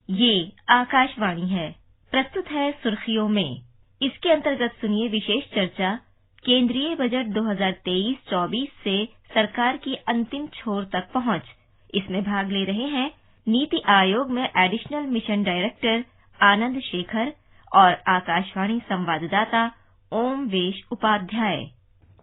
ये आकाशवाणी है। प्रस्तुत है सुर्खियों में। इसके अंतर्गत सुनिए विशेष चर्चा केंद्रीय बजट 2023-24 से सरकार की अंतिम छोर तक पहुंच। इसमें भाग ले रहे हैं नीति आयोग में एडिशनल मिशन डायरेक्टर आनंद शेखर और आकाशवाणी संवाददाता ओमवेश उपाध्याय।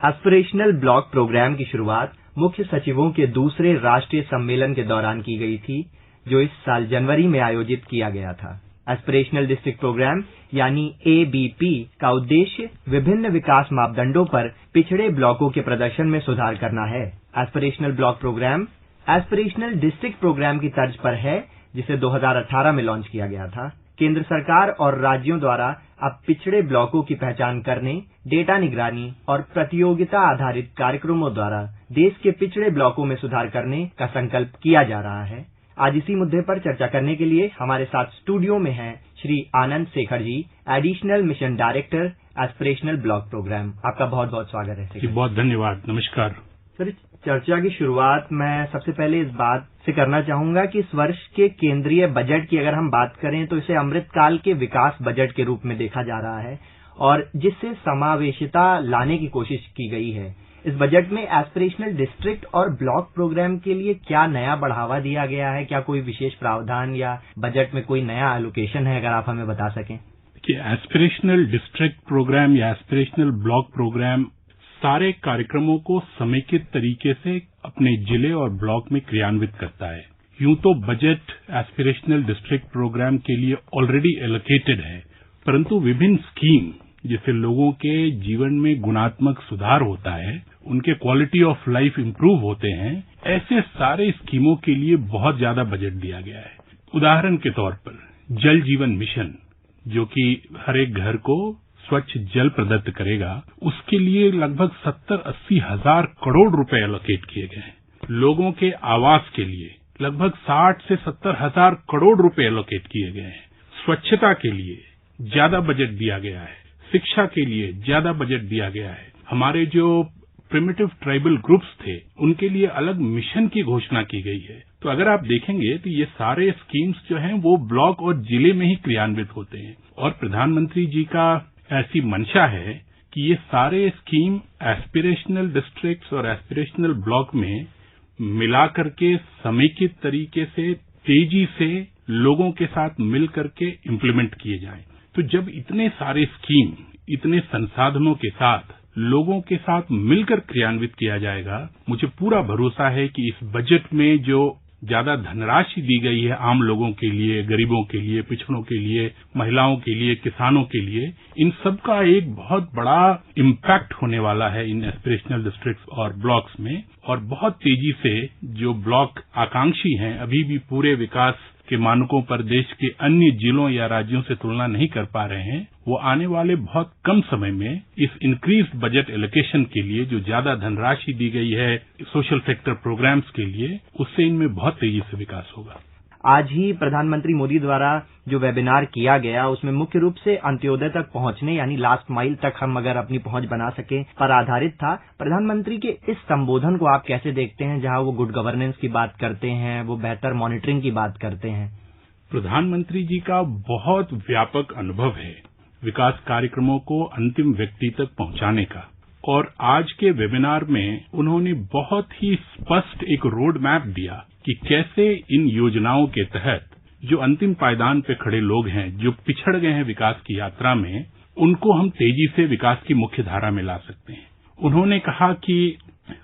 एस्पिरेशनल ब्लॉक प्रोग्राम की शुरुआत मुख्य सचिवों के दूसरे राष्ट्रीय सम्मेलन के दौरान की गई थी, जो इस साल जनवरी में आयोजित किया गया था। एस्पिरेशनल डिस्ट्रिक्ट प्रोग्राम यानी एबीपी का उद्देश्य विभिन्न विकास मापदंडों पर पिछड़े ब्लॉकों के प्रदर्शन में सुधार करना है। Aspirational block programme aspirational district programme की तर्ज पर है, जिसे 2018 में लॉन्च किया गया था। केंद्र सरकार और राज्यों द्वारा अब पिछड़े ब्लॉकों की पहचान करने, डेटा निगरानी और प्रतियोगिता आधारित कार्यक्रमों द्वारा देश के पिछड़े ब्लॉकों में सुधार करने का संकल्प किया जा रहा है। आज इसी मुद्दे पर चर्चा करने के लिए हमारे साथ स्टूडियो में हैं Shri Anand Shekhar ji, additional mission director aspirational block programme. आपका बहुत बहुत स्वागत है। जी बहुत धन्यवाद। नमस्कार सर, चर्चा की शुरुआत मैं सबसे पहले इस बात से करना चाहूंगा कि इस वर्ष के केंद्रीय बजट की अगर हम बात करें तो इसे अमृतकाल के विकास बजट के रूप में देखा जा रहा है और जिससे समावेशिता लाने की कोशिश की गई है। इस बजट में एस्पिरेशनल डिस्ट्रिक्ट और ब्लॉक प्रोग्राम के लिए क्या नया बढ़ावा दिया गया है? क्या कोई विशेष प्रावधान या बजट में कोई नया एलोकेशन है, अगर आप हमें बता सकें। कि एस्पिरेशनल डिस्ट्रिक्ट प्रोग्राम या एस्पिरेशनल ब्लॉक प्रोग्राम सारे कार्यक्रमों को समेकित तरीके से अपने जिले और ब्लॉक में क्रियान्वित करता है। यूं तो बजट एस्पिरेशनल डिस्ट्रिक्ट प्रोग्राम के लिए ऑलरेडी एलोकेटेड है, परंतु विभिन्न स्कीम जिससे लोगों के जीवन में गुणात्मक सुधार होता है, उनके क्वालिटी ऑफ लाइफ इंप्रूव होते हैं, ऐसे सारे स्कीमों के लिए बहुत ज्यादा बजट दिया गया है। उदाहरण के तौर पर जल जीवन मिशन, जो कि हर एक घर को स्वच्छ जल प्रदत्त करेगा, उसके लिए लगभग 70-80 हजार करोड़ रुपए एलोकेट किए गए हैं। लोगों के आवास के लिए लगभग 60 से 70 हजार करोड़ रुपए एलोकेट किए गए हैं। स्वच्छता के लिए ज्यादा बजट दिया गया है। शिक्षा के लिए ज्यादा बजट दिया गया है। हमारे जो प्रिमिटिव ट्राइबल ग्रुप्स थे, उनके लिए अलग मिशन की घोषणा की गई है। तो अगर आप देखेंगे तो ये सारे स्कीम्स जो हैं वो ब्लॉक और जिले में ही क्रियान्वित होते हैं और प्रधानमंत्री जी का ऐसी मंशा है कि ये सारे स्कीम एस्पिरेशनल डिस्ट्रिक्ट्स और एस्पिरेशनल ब्लॉक में मिला करके समेकित तरीके से तेजी से लोगों के साथ मिल करके इम्प्लीमेंट किए जाएं। तो जब इतने सारे स्कीम इतने संसाधनों के साथ लोगों के साथ मिलकर क्रियान्वित किया जाएगा, मुझे पूरा भरोसा है कि इस बजट में जो ज्यादा धनराशि दी गई है आम लोगों के लिए, गरीबों के लिए, पिछड़ों के लिए, महिलाओं के लिए, किसानों के लिए, इन सब का एक बहुत बड़ा इम्पैक्ट होने वाला है इन एस्पिरेशनल डिस्ट्रिक्ट्स और ब्लॉक्स में। और बहुत तेजी से जो ब्लॉक आकांक्षी हैं, अभी भी पूरे विकास के मानकों पर देश के अन्य जिलों या राज्यों से तुलना नहीं कर पा रहे हैं, वो आने वाले बहुत कम समय में इस इंक्रीज्ड बजट एलोकेशन के लिए जो ज्यादा धनराशि दी गई है सोशल सेक्टर प्रोग्राम्स के लिए, उससे इनमें बहुत तेजी से विकास होगा। आज ही प्रधानमंत्री मोदी द्वारा जो वेबिनार किया गया, उसमें मुख्य रूप से अंत्योदय तक पहुंचने यानी लास्ट माइल तक हम अगर अपनी पहुंच बना सके पर आधारित था। प्रधानमंत्री के इस संबोधन को आप कैसे देखते हैं, जहां वो गुड गवर्नेंस की बात करते हैं, वो बेहतर मॉनिटरिंग की बात करते हैं? प्रधानमंत्री जी का बहुत व्यापक अनुभव है विकास कार्यक्रमों को अंतिम व्यक्ति तक पहुंचाने का, और आज के वेबिनार में उन्होंने बहुत ही स्पष्ट एक रोड मैप दिया कि कैसे इन योजनाओं के तहत जो अंतिम पायदान पे खड़े लोग हैं, जो पिछड़ गए हैं विकास की यात्रा में, उनको हम तेजी से विकास की मुख्य धारा में ला सकते हैं। उन्होंने कहा कि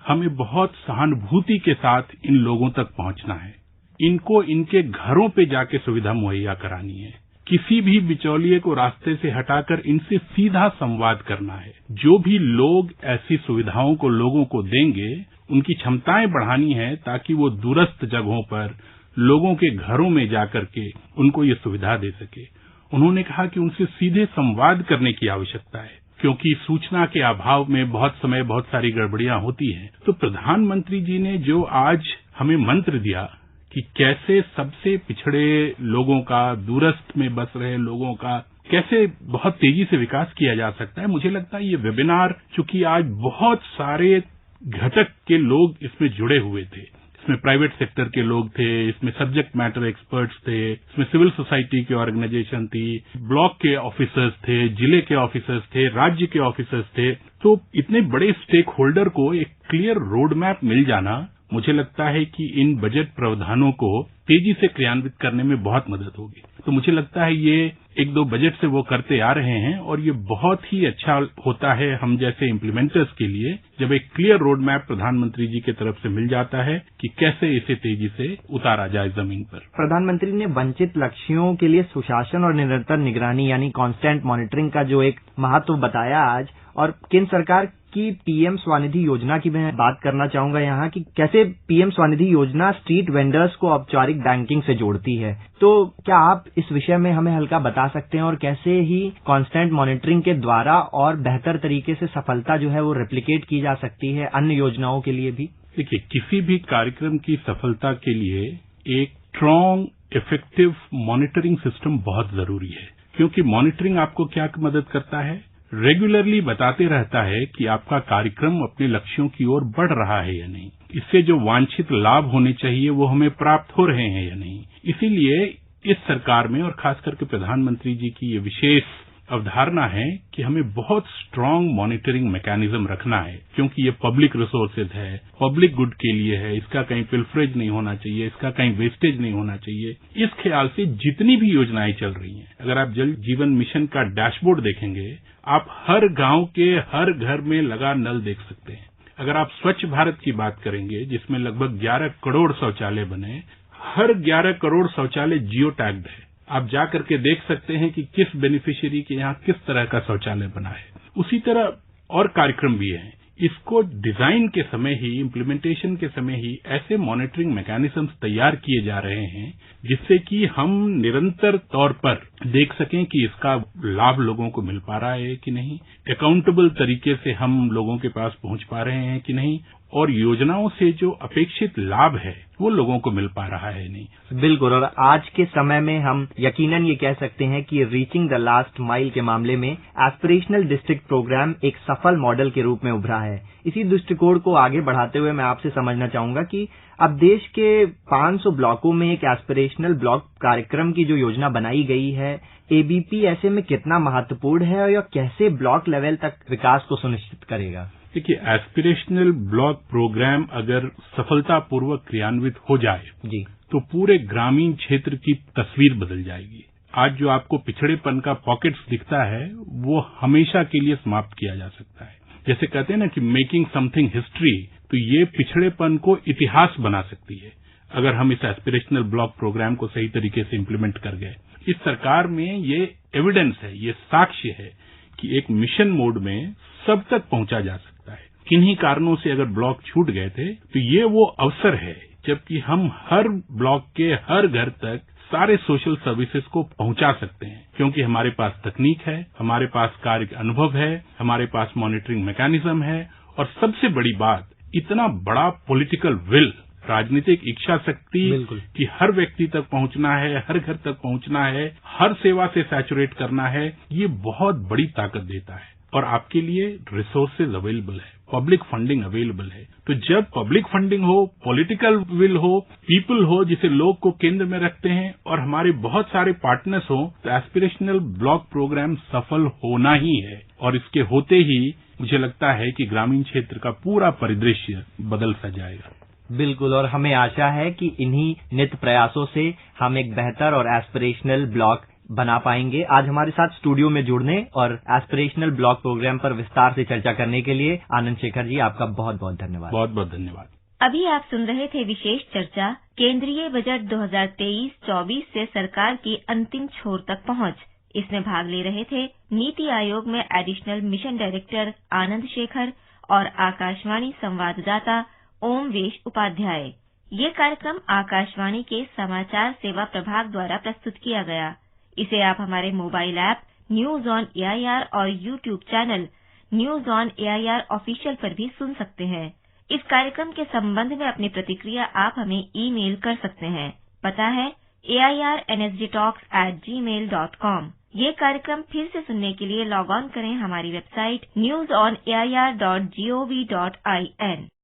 हमें बहुत सहानुभूति के साथ इन लोगों तक पहुंचना है, इनको इनके घरों पे जाके सुविधा मुहैया करानी है, किसी भी बिचौलिए को रास्ते से हटाकर इनसे सीधा संवाद करना है। जो भी लोग ऐसी सुविधाओं को लोगों को देंगे, उनकी क्षमताएं बढ़ानी है ताकि वो दूरस्थ जगहों पर लोगों के घरों में जाकर के उनको ये सुविधा दे सके। उन्होंने कहा कि उनसे सीधे संवाद करने की आवश्यकता है, क्योंकि सूचना के अभाव में बहुत समय बहुत सारी गड़बड़ियां होती हैं। तो प्रधानमंत्री जी ने जो आज हमें मंत्र दिया कि कैसे सबसे पिछड़े लोगों का, दूरस्थ में बस रहे लोगों का कैसे बहुत तेजी से विकास किया जा सकता है, मुझे लगता है ये वेबिनार, चूंकि आज बहुत सारे घटक के लोग इसमें जुड़े हुए थे, इसमें प्राइवेट सेक्टर के लोग थे, इसमें सब्जेक्ट मैटर एक्सपर्ट्स थे, इसमें सिविल सोसाइटी की ऑर्गेनाइजेशन थी, ब्लॉक के ऑफिसर्स थे, जिले के ऑफिसर्स थे, राज्य के ऑफिसर्स थे। तो इतने बड़े स्टेक होल्डर को एक क्लियर रोड मैप मिल जाना, मुझे लगता है कि इन बजट प्रावधानों को तेजी से क्रियान्वित करने में बहुत मदद होगी। तो मुझे लगता है ये एक दो बजट से वो करते आ रहे हैं और ये बहुत ही अच्छा होता है हम जैसे इम्प्लीमेंटर्स के लिए, जब एक क्लियर रोड मैप प्रधानमंत्री जी की तरफ से मिल जाता है कि कैसे इसे तेजी से उतारा जाए जमीन पर। प्रधानमंत्री ने वंचित लक्ष्यों के लिए सुशासन और निरंतर निगरानी यानी कांस्टेंट मॉनिटरिंग का जो एक महत्व बताया आज, और केंद्र सरकार की पीएम स्वनिधि योजना की मैं बात करना चाहूंगा यहाँ कि कैसे पीएम स्वनिधि योजना स्ट्रीट वेंडर्स को औपचारिक बैंकिंग से जोड़ती है। तो क्या आप इस विषय में हमें हल्का बता सकते हैं और कैसे ही कांस्टेंट मॉनिटरिंग के द्वारा और बेहतर तरीके से सफलता जो है वो रेप्लिकेट की जा सकती है अन्य योजनाओं के लिए भी? देखिए, किसी भी कार्यक्रम की सफलता के लिए एक स्ट्रांग इफेक्टिव मॉनिटरिंग सिस्टम बहुत जरूरी है, क्योंकि मॉनिटरिंग आपको क्या मदद करता है, रेगुलरली बताते रहता है कि आपका कार्यक्रम अपने लक्ष्यों की ओर बढ़ रहा है या नहीं, इससे जो वांछित लाभ होने चाहिए वो हमें प्राप्त हो रहे हैं या नहीं। इसीलिए इस सरकार में और खास करके प्रधानमंत्री जी की ये विशेष अवधारणा है कि हमें बहुत स्ट्रांग मॉनिटरिंग मैकेनिज्म रखना है, क्योंकि ये पब्लिक रिसोर्सेज है, पब्लिक गुड के लिए है, इसका कहीं पिल्फरेज नहीं होना चाहिए, इसका कहीं वेस्टेज नहीं होना चाहिए। इस ख्याल से जितनी भी योजनाएं चल रही हैं, अगर आप जल जीवन मिशन का डैशबोर्ड देखेंगे, आप हर गांव के हर घर में लगा नल देख सकते हैं। अगर आप स्वच्छ भारत की बात करेंगे, जिसमें लगभग 11 करोड़ शौचालय बने, हर 11 करोड़ शौचालय जियो टैग्ड है। आप जाकर के देख सकते हैं कि किस बेनिफिशियरी के यहाँ किस तरह का शौचालय बना है। उसी तरह और कार्यक्रम भी हैं। इसको डिजाइन के समय ही, इम्प्लीमेंटेशन के समय ही ऐसे मॉनिटरिंग मैकेनिज्म्स तैयार किए जा रहे हैं जिससे कि हम निरंतर तौर पर देख सकें कि इसका लाभ लोगों को मिल पा रहा है कि नहीं, अकाउंटेबल तरीके से हम लोगों के पास पहुंच पा रहे हैं कि नहीं, और योजनाओं से जो अपेक्षित लाभ है वो लोगों को मिल पा रहा है नहीं। बिल्कुल, और आज के समय में हम यकीनन ये कह सकते हैं कि रीचिंग द लास्ट माइल के मामले में एस्पिरेशनल डिस्ट्रिक्ट प्रोग्राम एक सफल मॉडल के रूप में उभरा है। इसी दृष्टिकोण को आगे बढ़ाते हुए मैं आपसे समझना चाहूंगा कि अब देश के 500 ब्लॉकों में एक एस्पिरेशनल ब्लॉक कार्यक्रम की जो योजना बनाई गई है, एबीपी ऐसे में कितना महत्वपूर्ण है और यह कैसे ब्लॉक लेवल तक विकास को सुनिश्चित करेगा? देखिए, एस्पिरेशनल ब्लॉक प्रोग्राम अगर सफलतापूर्वक क्रियान्वित हो जाए जी, तो पूरे ग्रामीण क्षेत्र की तस्वीर बदल जाएगी। आज जो आपको पिछड़ेपन का पॉकेट्स दिखता है वो हमेशा के लिए समाप्त किया जा सकता है। जैसे कहते हैं ना कि मेकिंग समथिंग हिस्ट्री, तो ये पिछड़ेपन को इतिहास बना सकती है अगर हम इस एस्पिरेशनल ब्लॉक प्रोग्राम को सही तरीके से इम्प्लीमेंट कर गए। इस सरकार में ये एविडेंस है, ये साक्ष्य है कि एक मिशन मोड में सब तक पहुंचा जा सकता है। किन्हीं कारणों से अगर ब्लॉक छूट गए थे तो ये वो अवसर है जबकि हम हर ब्लॉक के हर घर तक सारे सोशल सर्विसेज को पहुंचा सकते हैं, क्योंकि हमारे पास तकनीक है, हमारे पास कार्य अनुभव है, हमारे पास मॉनिटरिंग मैकेनिज्म है, और सबसे बड़ी बात, इतना बड़ा पॉलिटिकल विल, राजनीतिक इच्छा शक्ति कि हर व्यक्ति तक पहुंचना है, हर घर तक पहुंचना है, हर सेवा से सैचुरेट करना है, ये बहुत बड़ी ताकत देता है। और आपके लिए रिसोर्सेज अवेलेबल है, पब्लिक फंडिंग अवेलेबल है। तो जब पब्लिक फंडिंग हो, पॉलिटिकल विल हो, पीपल हो जिसे लोग को केंद्र में रखते हैं, और हमारे बहुत सारे पार्टनर्स हो, तो एस्पिरेशनल ब्लॉक प्रोग्राम सफल होना ही है। और इसके होते ही मुझे लगता है कि ग्रामीण क्षेत्र का पूरा परिदृश्य बदल सा जाएगा। बिल्कुल, और हमें आशा है कि इन्हीं नित प्रयासों से हम एक बेहतर और एस्पिरेशनल ब्लॉक बना पाएंगे। आज हमारे साथ स्टूडियो में जुड़ने और एस्पिरेशनल ब्लॉक प्रोग्राम पर विस्तार से चर्चा करने के लिए आनंद शेखर जी, आपका बहुत बहुत धन्यवाद। बहुत बहुत धन्यवाद। अभी आप सुन रहे थे विशेष चर्चा, केंद्रीय बजट 2023-24 से सरकार की अंतिम छोर तक पहुंच। इसमें भाग ले रहे थे नीति आयोग में एडिशनल मिशन डायरेक्टर आनंद शेखर और आकाशवाणी संवाददाता ओमवेश उपाध्याय। ये कार्यक्रम आकाशवाणी के समाचार सेवा प्रभाग द्वारा प्रस्तुत किया गया। इसे आप हमारे mobile app news on AIR और YouTube channel news on AIR official पर भी सुन सकते हैं। इस कार्यक्रम के संबंध में अपनी प्रतिक्रिया आप हमें ईमेल कर सकते हैं। पता है airnsgtalks@gmail.com। ये कार्यक्रम फिर से सुनने के लिए लॉग ऑन करें हमारी वेबसाइट newsonair.gov.in।